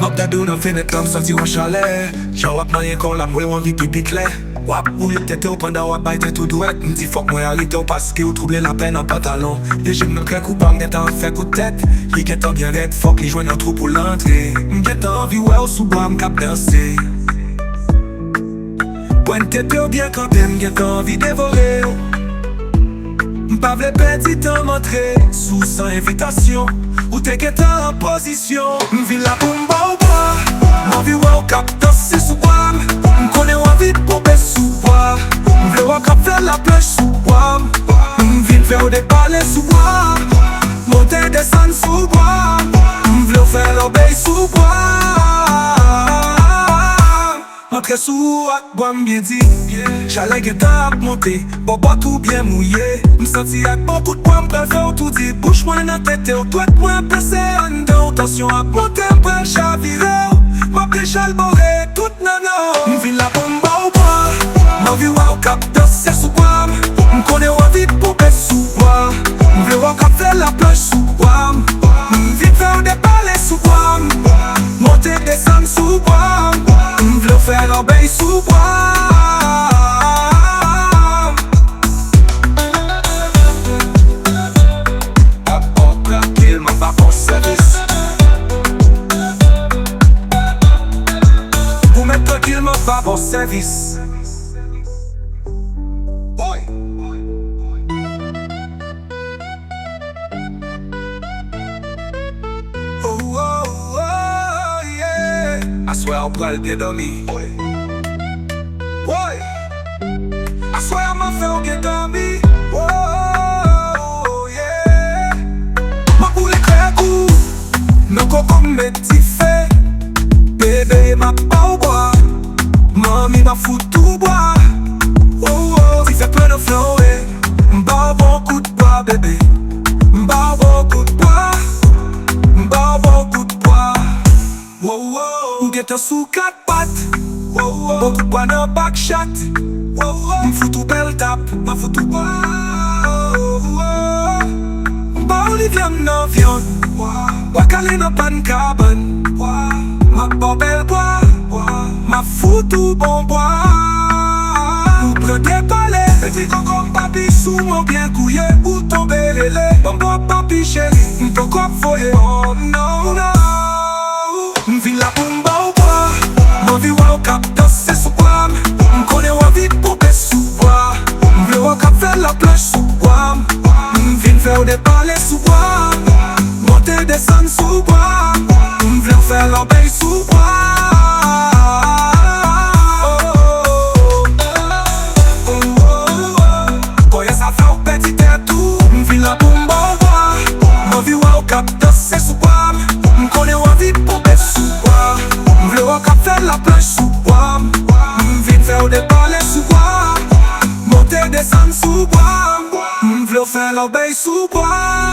Mok dadou nan fenet am santi wan chale. Jan wap nan yen kon la mwe wan vi pipi kle. Wap ouye tete ou pandan wap bay tete ou douet. Mdi fok mwen arite ou paske ou trouble la pen an pantalon. Le jem nan kren koupan mgen tan fek ou tet. Li gen tan bien red fok li jwen nan trou pou l'entre. Mgen tan vi wè ou souba mkap danse. Pwen tete ou bien kampe mgen tan vi devore. Mpa vle pedi tan montre. Sou san invitasyon ou te gen tan en posisyon. Mvin la pou mba ou bwa. Mvi wè ou kap danse sou wam. Mkone wavit pou be sou wam. Mvle wak ap fè la plej sou wam. Mvin fè ou de pale sou wam. Monte desan sou wam. Mvle ou fè l'obey sou wam. Entre sou ak wam bien di. Chale gen tan ap monte. Bobo tout bien mouye. Msanti ak bon kout wam prel fè ou tout di. Bouche mwen nan tete ou twet mwen plese an de ou. Tansyon ap monte mprel chavire ou. M'apre chal bore tout nanan. M'vin la pou mba ou bwa. M'avi waw kap danse sou wam. M'kone wavit pou be sou wam. M'vle waw kap fè la plej sou wam. M'vin fè ou de pale sou wam. Monte desan sou wam. M'vle ou fè l'obey sou wam. Apot tranquil man pa bon servis. Tranquille, m'a pas bon service. Boy. Oh, oh, oh, yeah. I swear I'll pral bien dormi. Boy. Boy. I swear I'ma faire bien dormi. Oh, yeah. Ma pour les créakou. Non coco me fait. Bébé ma pa ou bois. Mami ma fout tout bois. Oh oh, si fait plein de flow. M'ba bon coup de bois bébé. M'ba bon coup de bois. M'ba bon coup de bois. Oh oh, m'get sous quatre pattes. Oh oh, bon coup de bois dans back shot. Oh oh, m'fout tout bel tap. Ma fout tout bois. Oh oh, m'ba Olivia m'nan viande. Wakale nan pan carbone. Ma bon bel bois, ma fou tout bon bois. Ou prend des palais, petit coco papi sous mon bien couillé. Ou tombe lélé, bon bois papi chéri. M'ton kop foye, oh no no. M'vin la pou mba ou bois. M'envi waw kap danse sou wam. M'kone wavit pou be sou wam. M'vle waw kap fè la plej sou wam. M'vin fè ou de pale sou wam. Monte desan sou wam. M'vle ou fè l'obey sou wam. Boye sa fè ou petit etou. M'vin la pou mba ou bois. M'envi waw kap danse sou wam. M'kone wavit pou be sou wam. M'vle waw kap fè la plej sou wam. M'vin fè ou de pale sou wam. Monte desan sou wam. M'vle ou fè l'obey sou wam.